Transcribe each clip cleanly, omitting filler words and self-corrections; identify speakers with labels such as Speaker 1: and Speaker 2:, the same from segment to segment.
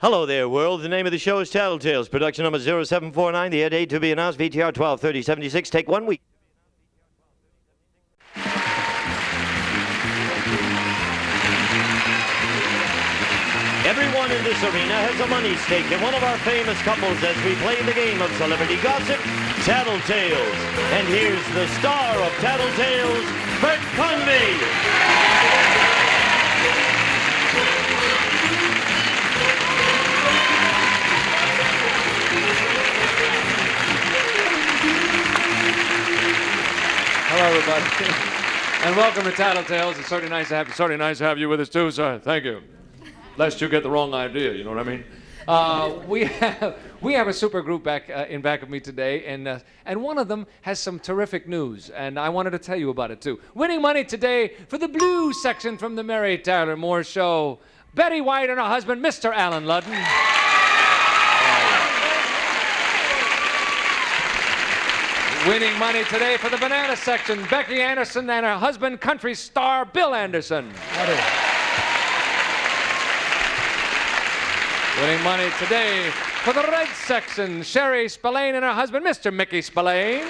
Speaker 1: Hello there, world. The name of the show is Tattletales. Production number 0749. The air date to be announced. VTR 123076. Take 1 week. Everyone in this arena has a money stake in one of our famous couples as we play the game of celebrity gossip, Tattletales. And here's the star of Tattletales, Bert Convy.
Speaker 2: Hello, everybody, and welcome to Tattletales. It's certainly nice to have you with us too, sir. Thank you. Lest you get the wrong idea, you know what I mean? We have a super group back of me today, and one of them has some terrific news, and I wanted to tell you about it too. Winning money today for the blue section from the Mary Tyler Moore Show. Betty White and her husband, Mr. Alan Ludden. Winning money today for the banana section, Becky Anderson and her husband, country star Bill Anderson. Winning money today for the red section, Sherry Spillane and her husband, Mr. Mickey Spillane.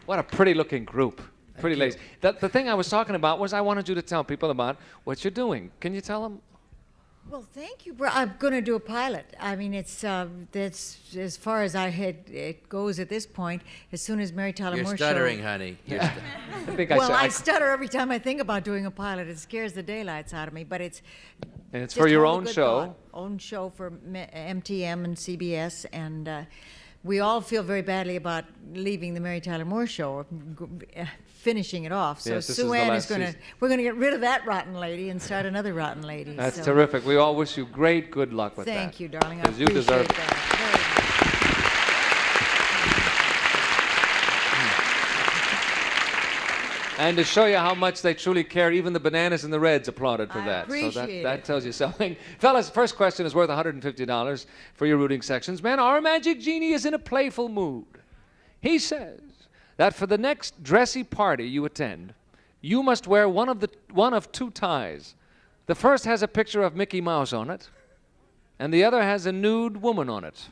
Speaker 2: What a pretty-looking group. Pretty ladies. The thing I was talking about was I wanted you to tell people about what you're doing. Can you tell them?
Speaker 3: Well, thank you. I'm going to do a pilot. I mean, it's that's as far as it goes at this point. As soon as Mary Tyler Moore
Speaker 4: You're stuttering, honey.
Speaker 2: I think
Speaker 3: I stutter every time I think about doing a pilot. It scares the daylights out of me. But it's
Speaker 2: and it's for your own show.
Speaker 3: Own show for MTM and CBS, and we all feel very badly about leaving the Mary Tyler Moore Show, finishing it off. So
Speaker 2: yes,
Speaker 3: Sue Ann we're going to get rid of that rotten lady and start another rotten lady.
Speaker 2: That's terrific. We all wish you great good luck with that.
Speaker 3: Thank you, darling. I
Speaker 2: Because you
Speaker 3: appreciate
Speaker 2: deserve it.
Speaker 3: that.
Speaker 2: And to show you how much they truly care, even the bananas and the reds applauded for that. So that tells you something. Fellas, first question is worth $150 for your rooting sections. Man, our magic genie is in a playful mood. He says that for the next dressy party you attend, you must wear one of two ties. The first has a picture of Mickey Mouse on it, and the other has a nude woman on it.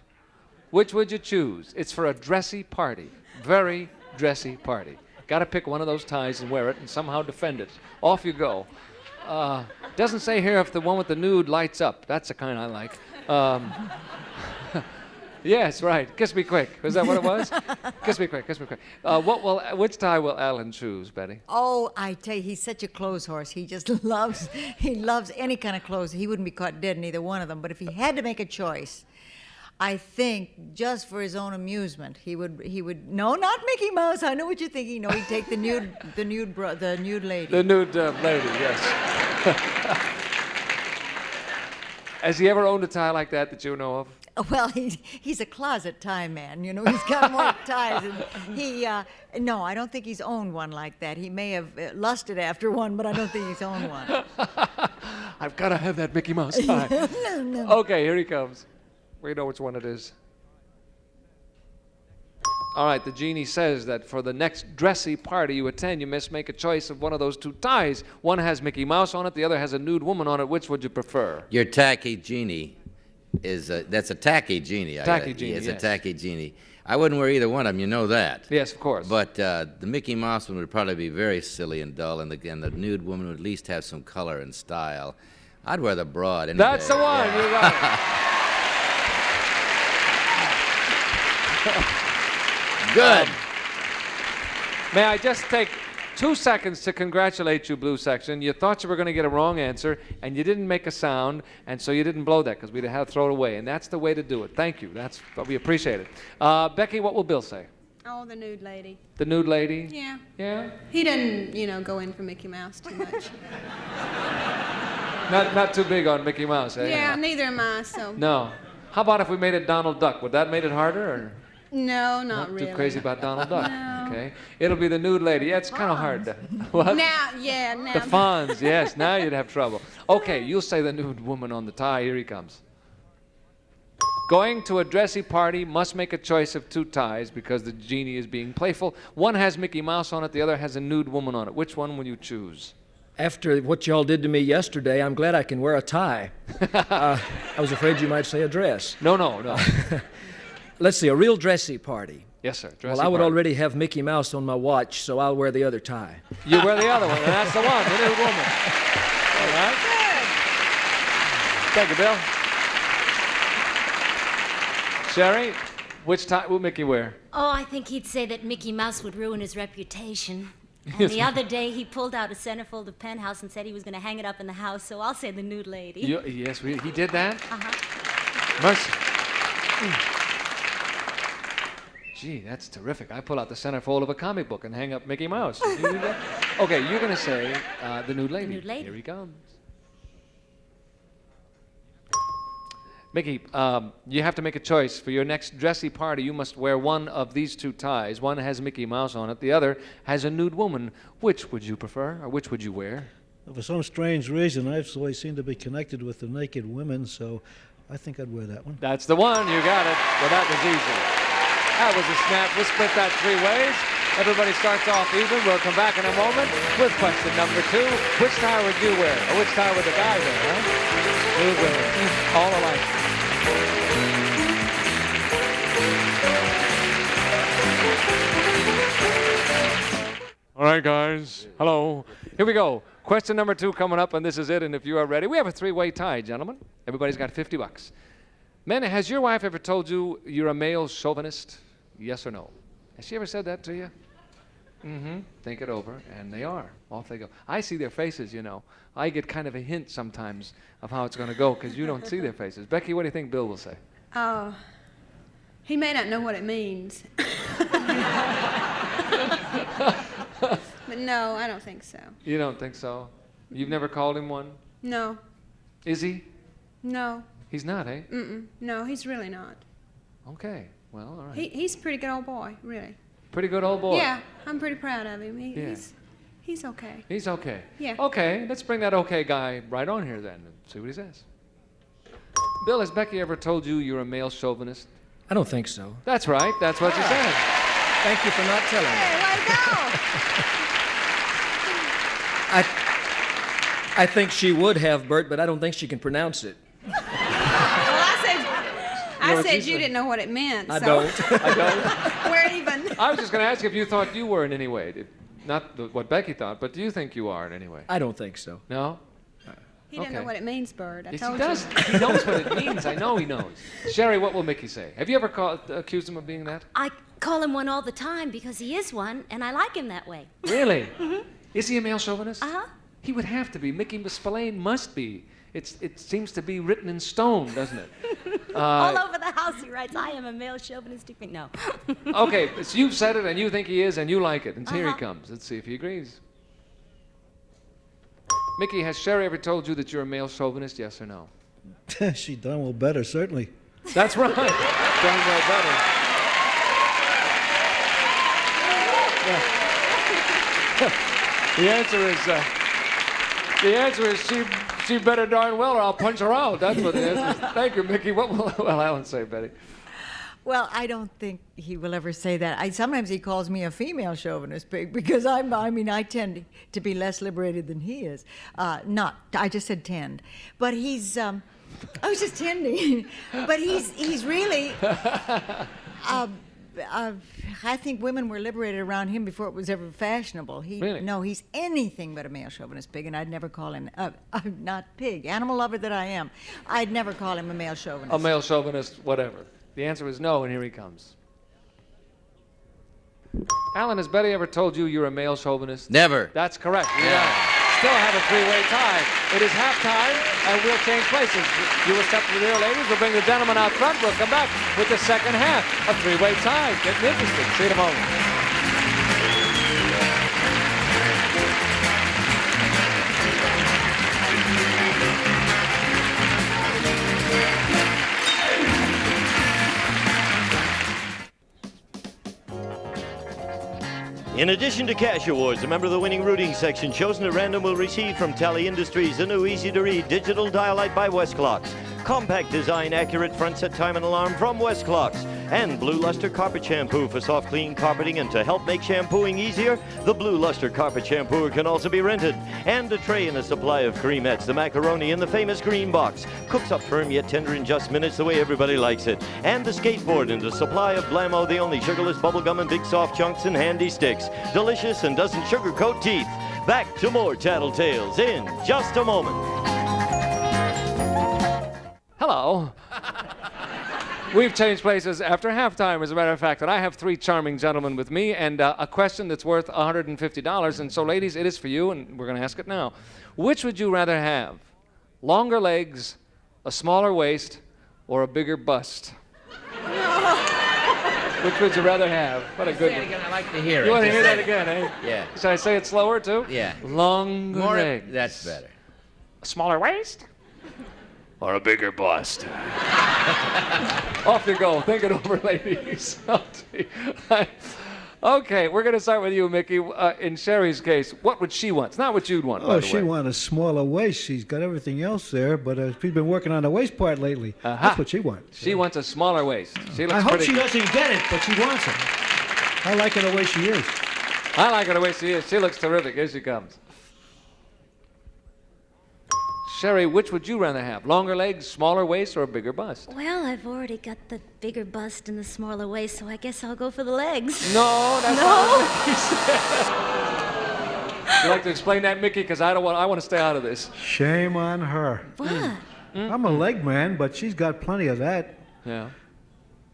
Speaker 2: Which would you choose? It's for a dressy party. Very dressy party. Got to pick one of those ties and wear it and somehow defend it. Off you go. Doesn't say here if the one with the nude lights up. That's the kind I like. Yes, right. Kiss me quick. Was that what it was? Kiss me quick. Kiss me quick. Which tie will Alan choose, Betty?
Speaker 3: Oh, I tell you, he's such a clothes horse. He just loves any kind of clothes. He wouldn't be caught dead in either one of them. But if he had to make a choice, I think just for his own amusement, he would. No, not Mickey Mouse. I know what you're thinking. No, he'd take the nude lady.
Speaker 2: The nude lady, yes. Has he ever owned a tie like that you know of?
Speaker 3: Well, he's a closet tie man. You know, he's got more ties. And no, I don't think he's owned one like that. He may have lusted after one, but I don't think he's owned one.
Speaker 2: I've got to have that Mickey Mouse tie.
Speaker 3: No.
Speaker 2: Okay, here he comes. We know which one it is. All right, the genie says that for the next dressy party you attend, you must make a choice of one of those two ties. One has Mickey Mouse on it, the other has a nude woman on it. Which would you prefer?
Speaker 4: Your tacky genie that's a tacky genie.
Speaker 2: Tacky genie,
Speaker 4: It's
Speaker 2: yes.
Speaker 4: a tacky genie. I wouldn't wear either one of them, you know that.
Speaker 2: Yes, of course.
Speaker 4: But the Mickey Mouse one would probably be very silly and dull, and the nude woman would at least have some color and style. I'd wear the broad any
Speaker 2: That's
Speaker 4: day.
Speaker 2: the one.
Speaker 4: Yeah.
Speaker 2: You got it.
Speaker 4: Good.
Speaker 2: May I just take 2 seconds to congratulate you, Blue Section. You thought you were going to get a wrong answer, and you didn't make a sound, and so you didn't blow that because we'd have to throw it away, and that's the way to do it. Thank you. We appreciate it. Becky, what will Bill say?
Speaker 5: Oh, the nude lady.
Speaker 2: The nude lady?
Speaker 5: Yeah.
Speaker 2: Yeah?
Speaker 5: He didn't, go in for Mickey Mouse too much.
Speaker 2: Not too big on Mickey Mouse, eh?
Speaker 5: Yeah, neither am I, so.
Speaker 2: No. How about if we made it Donald Duck? Would that made it harder, or?
Speaker 5: No, not really.
Speaker 2: Too crazy about Donald Duck.
Speaker 5: No.
Speaker 2: Okay. It'll be the nude lady. Yeah, it's kind of hard to. What?
Speaker 5: Now.
Speaker 2: The Fonz, yes. Now you'd have trouble. Okay, you'll say the nude woman on the tie. Here he comes. Going to a dressy party, must make a choice of 2 ties because the genie is being playful. One has Mickey Mouse on it, the other has a nude woman on it. Which one will you choose?
Speaker 6: After what y'all did to me yesterday, I'm glad I can wear a tie. I was afraid you might say a dress.
Speaker 2: No.
Speaker 6: Let's see, a real dressy party.
Speaker 2: Yes, sir.
Speaker 6: Well, I would already have Mickey Mouse on my watch, so I'll wear the other tie.
Speaker 2: You wear the other one, and that's the one, the nude woman. All right? Thank you, Bill. Sherry, which tie will Mickey wear?
Speaker 7: Oh, I think he'd say that Mickey Mouse would ruin his reputation. And the other day, he pulled out a centerfold of Penthouse and said he was going to hang it up in the house, so I'll say the nude lady.
Speaker 2: Yes, he did that?
Speaker 7: Uh-huh.
Speaker 2: Mercy. Gee, that's terrific. I pull out the centerfold of a comic book and hang up Mickey Mouse. You do that? Okay, you're going to say the nude lady.
Speaker 7: Nude lady.
Speaker 2: Here he comes. Mickey, you have to make a choice. For your next dressy party, you must wear one of these 2 ties. One has Mickey Mouse on it. The other has a nude woman. Which would you prefer, or which would you wear?
Speaker 8: For some strange reason, I've always seemed to be connected with the naked women, so I think I'd wear that one.
Speaker 2: That's the one. You got it. Well, that was easy. That was a snap. We'll split that 3 ways. Everybody starts off even. We'll come back in a moment with question number 2. Which tie would you wear? Or which tie would the guy wear, huh? Nude women. All alike. All right, guys. Hello. Here we go. Question number 2 coming up, and this is it. And if you are ready, we have a 3-way tie, gentlemen. Everybody's got $50. Men, has your wife ever told you you're a male chauvinist? Yes or no? Has she ever said that to you? Mm-hmm. Think it over, and they are. Off they go. I see their faces, you know. I get kind of a hint sometimes of how it's going to go because you don't see their faces. Becky, what do you think Bill will say?
Speaker 5: Oh, he may not know what it means. But no, I don't think so.
Speaker 2: You don't think so? You've never called him one?
Speaker 5: No.
Speaker 2: Is he?
Speaker 5: No.
Speaker 2: He's not, eh?
Speaker 5: No, he's really not.
Speaker 2: Okay. Well, all right.
Speaker 5: He's a pretty good old boy, really.
Speaker 2: Pretty good old boy.
Speaker 5: Yeah, I'm pretty proud of him.
Speaker 2: Yeah.
Speaker 5: He's okay.
Speaker 2: He's okay.
Speaker 5: Yeah.
Speaker 2: Okay, let's bring that okay guy right on here then and see what he says. Bill, has Becky ever told you you're a male chauvinist?
Speaker 6: I don't think so.
Speaker 2: That's right. That's what she said.
Speaker 6: Thank you for not telling me.
Speaker 5: Hey, way to go!
Speaker 6: I think she would have, Bert, but I don't think she can pronounce it.
Speaker 5: Well, I said
Speaker 2: she
Speaker 5: you
Speaker 2: said?
Speaker 5: didn't know what it meant.
Speaker 6: I
Speaker 5: so
Speaker 6: don't.
Speaker 2: I don't.
Speaker 5: We're even.
Speaker 2: I was just going to ask if you thought you were in any way. Not what Becky thought, but do you think you are in any way?
Speaker 6: I don't think so.
Speaker 2: No?
Speaker 5: He didn't know
Speaker 2: Okay.
Speaker 5: what it means, Bert. I
Speaker 2: Yes,
Speaker 5: told
Speaker 2: he does. He knows what it means. I know he knows. Sherry, what will Mickey say? Have you ever accused him of being that?
Speaker 7: I call him one all the time because he is one, and I like him that way.
Speaker 2: Really? Is he a male chauvinist?
Speaker 7: Uh-huh.
Speaker 2: He would have to be. Mickey Spillane must be. It seems to be written in stone, doesn't it?
Speaker 7: All over the house he writes, I am a male chauvinistic. No.
Speaker 2: Okay, so you've said it, and you think he is, and you like it. And here he
Speaker 7: Uh-huh.
Speaker 2: comes. Let's see if he agrees. Mickey, has Sherry ever told you that you're a male chauvinist, yes or no?
Speaker 8: She done well better, certainly.
Speaker 2: That's right. Done well better. Yeah. The answer is she better darn well, or I'll punch her out. That's what the answer is. Thank you, Mickey. What will Alan say, Betty?
Speaker 3: Well, I don't think he will ever say that. Sometimes he calls me a female chauvinist because I tend to be less liberated than he is. I just said tend. But he's, I was just tending. But he's really, I think women were liberated around him before it was ever fashionable.
Speaker 2: Really?
Speaker 3: No, he's anything but a male chauvinist pig, and I'd never call him, not pig, animal lover that I am, I'd never call him a male chauvinist.
Speaker 2: A male chauvinist, whatever. The answer is no, and here he comes. Alan, has Betty ever told you you're a male chauvinist?
Speaker 4: Never.
Speaker 2: That's correct. You still have a 3-way tie. It is halftime, and we'll change places. You will step to the rear ladies. We'll bring the gentleman out front. We'll come back with the second half. A 3-way tie. Getting interesting. See you in a moment.
Speaker 1: In addition to cash awards, a member of the winning rooting section chosen at random will receive from Tele Industries the new easy-to-read digital dial light by Westclocks. Compact design, accurate front set time and alarm from Westclocks. And Blue Luster Carpet Shampoo for soft, clean carpeting. And to help make shampooing easier, the Blue Luster Carpet Shampooer can also be rented. And a tray and a supply of creamettes, the macaroni in the famous green box. Cooks up firm yet tender in just minutes the way everybody likes it. And the skateboard and the supply of Blammo, the only sugarless bubblegum and big soft chunks and handy sticks. Delicious and doesn't sugarcoat teeth. Back to more Tattletales in just a moment.
Speaker 2: Hello. We've changed places after halftime, as a matter of fact, and I have three charming gentlemen with me and a question that's worth $150. And so, ladies, it is for you, and we're going to ask it now. Which would you rather have? Longer legs, a smaller waist, or a bigger bust? Which would you rather have? What a good one.
Speaker 4: Again, I like to hear it.
Speaker 2: You want to hear that again, eh?
Speaker 4: Yeah.
Speaker 2: Should I say it slower, too?
Speaker 4: Yeah.
Speaker 2: Longer legs.
Speaker 4: That's better.
Speaker 2: A smaller waist? Or a bigger bust? Off you go. Think it over, ladies. Okay, we're going to start with you, Mickey. In Sherry's case, what would she want? It's not what you'd want, by
Speaker 8: Oh,
Speaker 2: the
Speaker 8: she
Speaker 2: way.
Speaker 8: wants a smaller waist. She's got everything else there, but she's been working on the waist part lately. That's what she wants.
Speaker 2: She wants a smaller waist. She looks
Speaker 8: I hope
Speaker 2: pretty
Speaker 8: she
Speaker 2: good.
Speaker 8: doesn't get it, but she wants it. I like her the way she is.
Speaker 2: I like her the way she is. She looks terrific. Here she comes. Sherry, which would you rather have? Longer legs, smaller waist, or a bigger bust?
Speaker 7: Well, I've already got the bigger bust and the smaller waist, so I guess I'll go for the legs.
Speaker 2: No, that's not what Mickey said. You like to explain that, Mickey? Because I want to stay out of this.
Speaker 8: Shame on her.
Speaker 7: What?
Speaker 8: I'm a leg man, but she's got plenty of that.
Speaker 2: Yeah.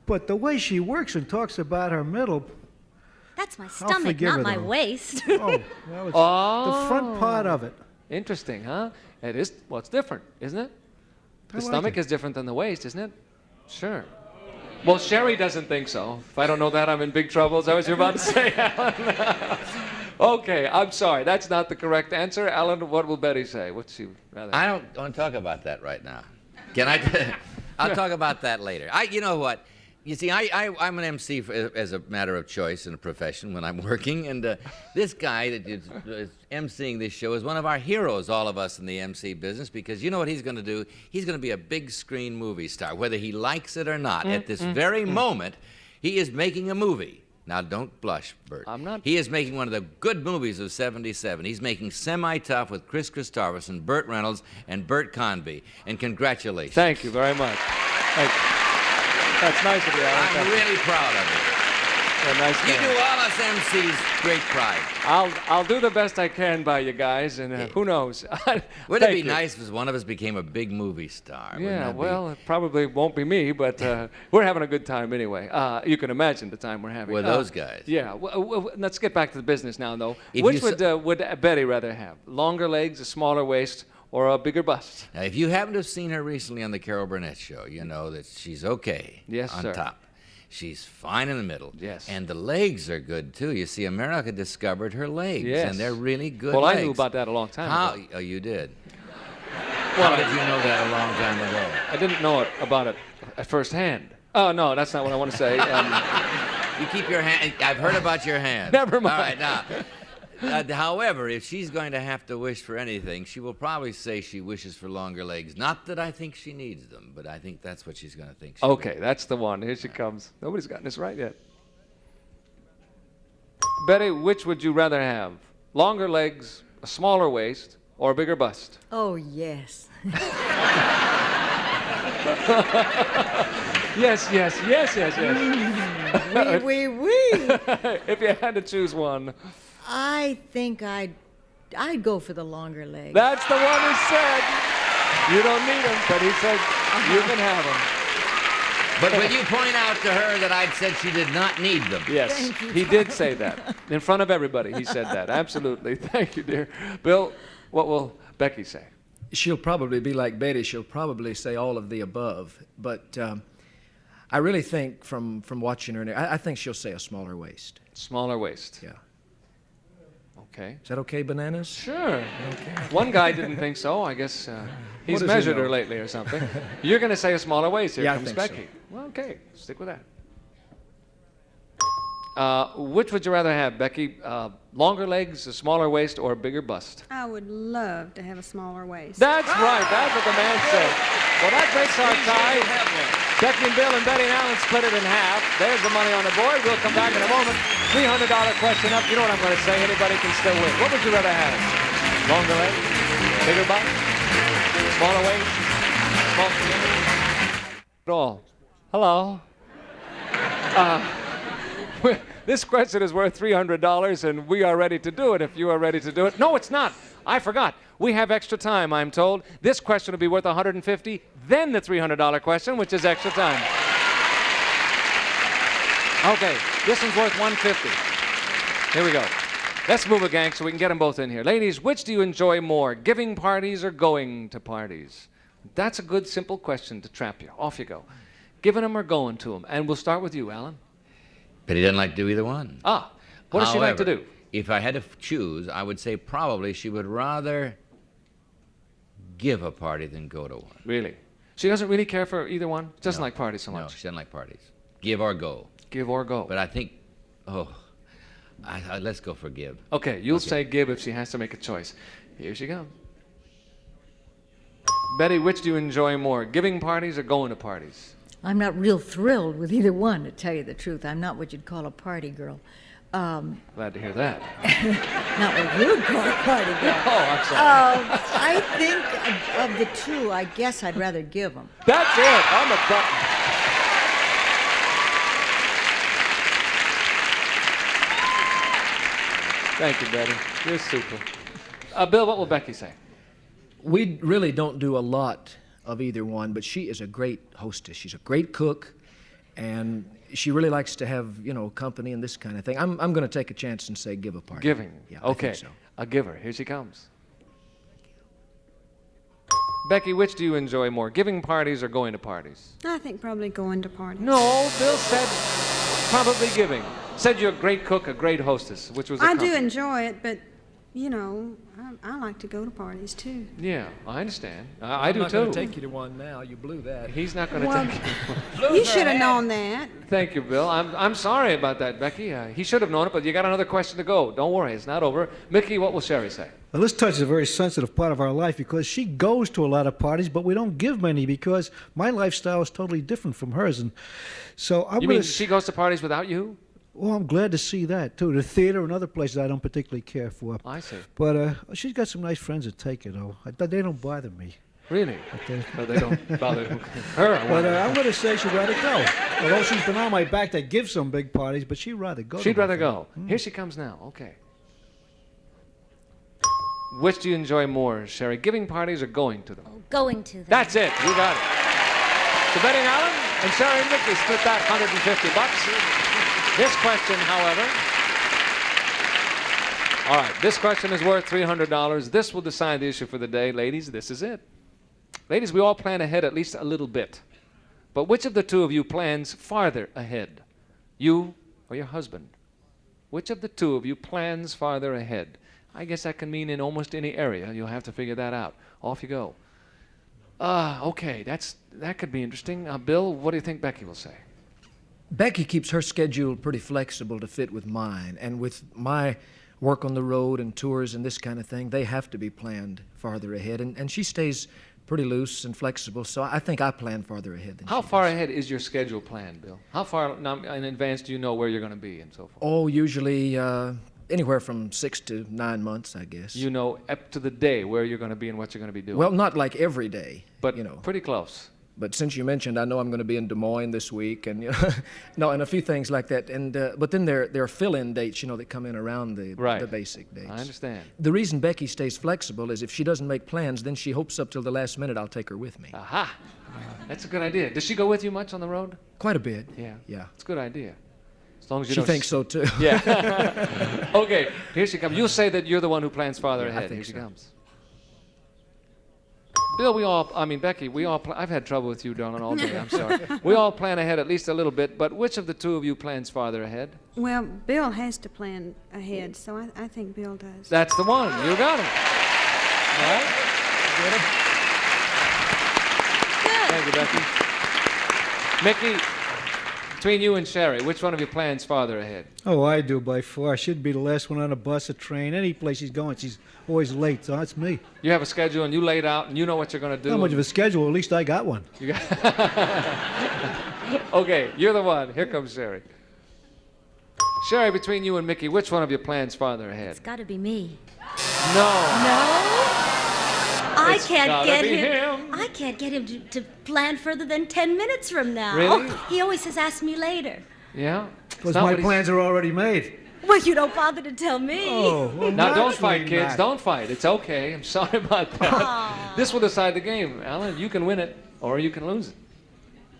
Speaker 8: But the way she works and talks about her middle,
Speaker 7: That's my stomach,
Speaker 8: forgive
Speaker 7: not
Speaker 8: her,
Speaker 7: my
Speaker 8: though.
Speaker 7: waist.
Speaker 8: oh, that was the front part of it.
Speaker 2: Interesting, huh? It is. Well, it's different, isn't it? The
Speaker 8: I like
Speaker 2: stomach
Speaker 8: it.
Speaker 2: is different than the waist, isn't it? Sure. Well, Sherry doesn't think so. If I don't know that, I'm in big trouble. Is that what you're about to say, Alan? Okay, I'm sorry. That's not the correct answer. Alan, what will Betty say? What's she rather?
Speaker 4: I don't want to talk about that right now. Can I? I'll talk about that later. You know what? You see, I'm an MC as a matter of choice in a profession when I'm working, and this guy that is MCing this show is one of our heroes, all of us in the MC business, because you know what he's going to do? He's going to be a big screen movie star, whether he likes it or not. At this very moment, he is making a movie. Now, don't blush, Bert.
Speaker 2: I'm not.
Speaker 4: He is making one of the good movies of '77. He's making Semi-Tough with Chris Christopherson, Burt Reynolds, and Bert Convy. And congratulations.
Speaker 2: Thank you very much. Thank you. That's nice of you, Alan.
Speaker 4: I'm really proud of you.
Speaker 2: You're a nice
Speaker 4: You
Speaker 2: man.
Speaker 4: do all us MCs great pride.
Speaker 2: I'll do the best I can by you guys, and who knows?
Speaker 4: Wouldn't it
Speaker 2: Thank
Speaker 4: be
Speaker 2: you.
Speaker 4: nice if one of us became a big movie star? Wouldn't
Speaker 2: Yeah,
Speaker 4: that be-
Speaker 2: well, it probably won't be me, but we're having a good time anyway. You can imagine the time we're having.
Speaker 4: With those guys.
Speaker 2: Yeah. Let's get back to the business now, though.
Speaker 4: If
Speaker 2: Which
Speaker 4: you
Speaker 2: would Betty rather have? Longer legs, a smaller waist, or a bigger bust?
Speaker 4: Now, if you happen to have seen her recently on the Carol Burnett show, you know that she's okay
Speaker 2: Yes,
Speaker 4: on
Speaker 2: sir.
Speaker 4: top. She's fine in the middle.
Speaker 2: Yes.
Speaker 4: And the legs are good, too. You see, America discovered her legs,
Speaker 2: Yes.
Speaker 4: and they're really good
Speaker 2: Well,
Speaker 4: legs.
Speaker 2: I knew about that a long time
Speaker 4: How?
Speaker 2: ago.
Speaker 4: Oh, you did?
Speaker 2: Well,
Speaker 4: How did you know that a long time ago?
Speaker 2: I didn't know about it at first hand. Oh, no, that's not what I want to say.
Speaker 4: You keep your hand. I've heard about your hand.
Speaker 2: Never mind.
Speaker 4: All right, now. However, if she's going to have to wish for anything, she will probably say she wishes for longer legs. Not that I think she needs them, but I think that's what she's going to think.
Speaker 2: Okay, that's the one. Here she comes. Nobody's gotten this right yet. Betty, which would you rather have? Longer legs, a smaller waist, or a bigger bust?
Speaker 3: Oh, yes.
Speaker 2: Yes.
Speaker 3: Wee.
Speaker 2: If you had to choose one.
Speaker 3: I think I'd go for the longer legs.
Speaker 2: That's the one who said, you don't need them, but he said, you can have them.
Speaker 4: But will you point out to her that I'd said she did not need them?
Speaker 2: Yes,
Speaker 3: Thank you,
Speaker 2: he did say that. In front of everybody, he said that. Absolutely. Thank you, dear. Bill, what will Becky say?
Speaker 6: She'll probably be like Betty. She'll probably say all of the above. But I really think from watching her, I think she'll say a smaller waist.
Speaker 2: Smaller waist.
Speaker 6: Yeah.
Speaker 2: Okay.
Speaker 6: Is that okay, Bananas?
Speaker 2: Sure. Okay. One guy didn't think so. I guess he's
Speaker 6: does he
Speaker 2: measured her
Speaker 6: know?
Speaker 2: lately or something. You're going to say a smaller waist. Here
Speaker 6: Yeah, I
Speaker 2: comes
Speaker 6: think so.
Speaker 2: Becky. Well, okay. Stick with that. Which would you rather have, Becky? Longer legs, a smaller waist, or a bigger bust?
Speaker 5: I would love to have a smaller waist.
Speaker 2: That's right. That's what the man said. Well, that breaks our tie. Becky and Bill and Betty and Alan split it in half. There's the money on the board. We'll come back in a moment. $300 question up. You know what I'm going to say. Anybody can still win. What would you rather have? Longer legs? Bigger butt? Smaller waist? Small... All. Hello. This question is worth $300, and we are ready to do it if you are ready to do it. No, it's not. I forgot. We have extra time, I'm told. This question will be worth $150, then the $300 question, which is extra time. Okay, this one's worth $150. Here we go. Let's move a gang so we can get them both in here. Ladies, which do you enjoy more, giving parties or going to parties? That's a good, simple question to trap you. Off you go. Giving them or going to them? And we'll start with you, Alan.
Speaker 4: Betty doesn't like to do either one.
Speaker 2: Ah, what does she like to do?
Speaker 4: If I had to choose, I would say probably she would rather give a party than go to one.
Speaker 2: Really? She doesn't really care for either one? She doesn't
Speaker 4: No.
Speaker 2: like parties so much?
Speaker 4: No, she doesn't like parties. Give or go.
Speaker 2: Give or go.
Speaker 4: But I think, let's go for give.
Speaker 2: Okay, you'll say give if she has to make a choice. Here she goes. Betty, which do you enjoy more, giving parties or going to parties?
Speaker 3: I'm not real thrilled with either one, to tell you the truth. I'm not what you'd call a party girl.
Speaker 2: Glad to hear that.
Speaker 3: Not what you would call a party girl.
Speaker 2: Oh, I'm sorry.
Speaker 3: I think of the two, I guess I'd rather give them.
Speaker 2: That's it. I'm a button. Thank you, Betty. You're super. Bill, what will Becky say?
Speaker 6: We really don't do a lot of either one, but she is a great hostess. She's a great cook, and she really likes to have, company and this kind of thing. I'm going to take a chance and say give a party.
Speaker 2: Giving.
Speaker 6: Yeah,
Speaker 2: Okay.
Speaker 6: I think so.
Speaker 2: A giver. Here she comes. Becky, which do you enjoy more, giving parties or going to parties?
Speaker 5: I think probably going to parties.
Speaker 2: No, Bill said probably giving. Said you're a great cook, a great hostess, which was a
Speaker 5: I do
Speaker 2: compliment.
Speaker 5: enjoy it, but, I like to go to parties, too.
Speaker 2: Yeah, I understand. I
Speaker 6: I'm
Speaker 2: do
Speaker 6: not
Speaker 2: too.
Speaker 6: going to take you to one now. You blew that.
Speaker 2: He's not going to
Speaker 5: Well,
Speaker 2: take you.
Speaker 5: You should have known that.
Speaker 2: Thank you, Bill. I'm sorry about that, Becky. He should have known it, but you got another question to go. Don't worry, it's not over. Mickey, what will Sherry say?
Speaker 8: Well, this touches a very sensitive part of our life because she goes to a lot of parties, but we don't give many because my lifestyle is totally different from hers. And so I'm
Speaker 2: You mean she goes to parties without you?
Speaker 8: Well, I'm glad to see that, too. The theater and other places I don't particularly care for.
Speaker 2: I see.
Speaker 8: But she's got some nice friends that take her, though. They don't bother me.
Speaker 2: Really?
Speaker 8: Okay.
Speaker 2: No, they don't bother her. I
Speaker 8: But
Speaker 2: wonder.
Speaker 8: I'm going to say she'd rather go. Although she's been on my back to give some big parties, but she'd rather go.
Speaker 2: She'd
Speaker 8: to
Speaker 2: rather
Speaker 8: one.
Speaker 2: go. Here she comes now. Okay. Which do you enjoy more, Sherry, giving parties or going to them?
Speaker 7: Going to them.
Speaker 2: That's it. You got it. So Betty and Alan and Sherry and Mickey split that $150. This question, however, all right, this question is worth $300. This will decide the issue for the day. Ladies, this is it. Ladies, we all plan ahead at least a little bit. But which of the two of you plans farther ahead? You or your husband? Which of the two of you plans farther ahead? I guess that can mean in almost any area. You'll have to figure that out. Off you go. Okay, that could be interesting. Bill, what do you think Becky will say?
Speaker 6: Becky keeps her schedule pretty flexible to fit with mine, and with my work on the road and tours and this kind of thing, they have to be planned farther ahead, and she stays pretty loose and flexible, so I think I plan farther ahead than
Speaker 2: How
Speaker 6: she
Speaker 2: far
Speaker 6: does.
Speaker 2: ahead is your schedule planned, Bill? How far in advance do you know where you're going to be and so forth?
Speaker 6: Oh, usually anywhere from 6 to 9 months, I guess.
Speaker 2: You know up to the day where you're going to be and what you're going to be doing.
Speaker 6: Well, not like every day,
Speaker 2: but pretty close.
Speaker 6: But since you mentioned, I know I'm going to be in Des Moines this week, and and a few things like that. And but then there are fill-in dates, that come in around the basic dates.
Speaker 2: I understand.
Speaker 6: The reason Becky stays flexible is if she doesn't make plans, then she hopes up till the last minute I'll take her with me.
Speaker 2: Aha, that's a good idea. Does she go with you much on the road?
Speaker 6: Quite a bit.
Speaker 2: Yeah.
Speaker 6: Yeah.
Speaker 2: It's a good idea. As long as you
Speaker 6: She
Speaker 2: don't
Speaker 6: thinks so too.
Speaker 2: Yeah. Okay, here she comes. You'll say that you're the one who plans farther ahead.
Speaker 6: I think
Speaker 2: Here she
Speaker 6: so.
Speaker 2: comes. Bill, Becky, I've had trouble with you, darling, all day. I'm sorry. We all plan ahead at least a little bit, but which of the two of you plans farther ahead?
Speaker 5: Well, Bill has to plan ahead, so I think Bill does.
Speaker 2: That's the one. You got it. All right? Thank you, Becky. Mickey, Between you and Sherry, which one of you plans farther ahead?
Speaker 8: Oh, I do by far. She'd be the last one on a bus, a train, any place she's going. She's always late, so that's me.
Speaker 2: You have a schedule and you laid out and you know what you're going to do.
Speaker 8: Not much of a schedule. At least I got one.
Speaker 2: You got Okay, you're the one. Here comes Sherry. Sherry, between you and Mickey, which one of you plans farther ahead?
Speaker 7: It's got to be me.
Speaker 2: No.
Speaker 7: I
Speaker 2: It's
Speaker 7: can't
Speaker 2: gotta
Speaker 7: get
Speaker 2: be
Speaker 7: him.
Speaker 2: him.
Speaker 7: I can't get him to plan further than 10 minutes from now.
Speaker 2: Really?
Speaker 7: He always says, "Ask me later."
Speaker 2: Yeah?
Speaker 8: Because my plans are already made.
Speaker 7: Well, you don't bother to tell me.
Speaker 8: Oh, well,
Speaker 2: Now, don't
Speaker 8: naturally
Speaker 2: fight, kids.
Speaker 8: not.
Speaker 2: Don't fight. It's okay. I'm sorry about that. This will decide the game, Alan. You can win it, or you can lose it.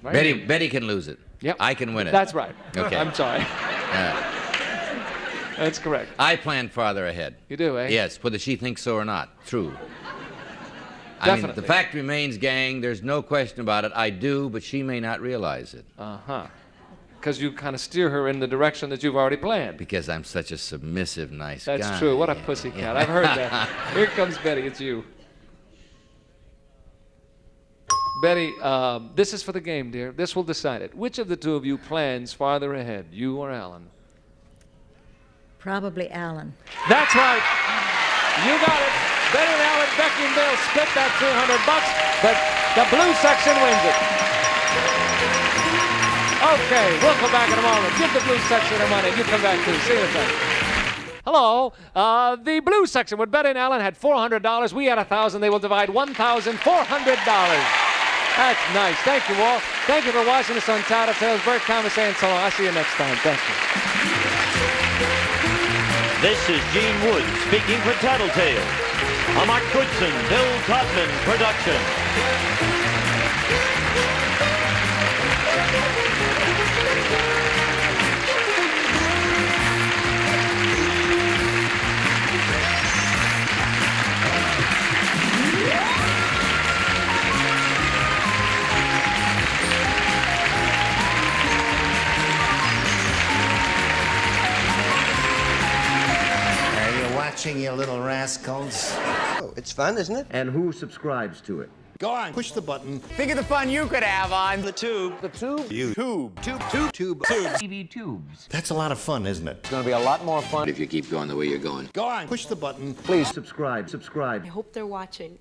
Speaker 2: Right?
Speaker 4: Betty can lose it.
Speaker 2: Yep.
Speaker 4: I can win it.
Speaker 2: That's right.
Speaker 4: Okay.
Speaker 2: I'm sorry. That's correct.
Speaker 4: I plan farther ahead.
Speaker 2: You do, eh?
Speaker 4: Yes, whether she thinks so or not. True. I mean,
Speaker 2: Definitely.
Speaker 4: the fact remains, gang, there's no question about it. I do, but she may not realize it.
Speaker 2: Uh-huh. Because you kind of steer her in the direction that you've already planned.
Speaker 4: Because I'm such a submissive, nice guy.
Speaker 2: That's true. What a pussycat. I've heard that. Here comes Betty. It's you. Betty, this is for the game, dear. This will decide it. Which of the two of you plans farther ahead, you or Alan?
Speaker 3: Probably Alan.
Speaker 2: That's right. You got it. Betty and Alan, Becky and Bill split that $300, but the blue section wins it. Okay, we'll come back in a moment. Give the blue section their money. You come back too. See you in a second. Hello. The blue section with Betty and Alan had $400. We had $1,000. They will divide $1,400. That's nice. Thank you all. Thank you for watching us on Tattletales. Bert Convy saying so long. I'll see you next time. Thank you.
Speaker 1: This is Gene Wood speaking for Tattletales. A Mark Goodson, Bill Todman production.
Speaker 9: Watching, you little rascals.
Speaker 10: Oh, it's fun, isn't it?
Speaker 9: And who subscribes to it?
Speaker 10: Go on, push the button.
Speaker 9: Think of the fun you could have on
Speaker 10: The tube.
Speaker 9: the tube.
Speaker 10: YouTube. Tube.
Speaker 9: TV tubes.
Speaker 10: That's a lot of fun, isn't it?
Speaker 9: It's going to be a lot more fun
Speaker 4: If you keep going the way you're going.
Speaker 10: Go on, push the button.
Speaker 9: Please subscribe.
Speaker 5: I hope they're watching.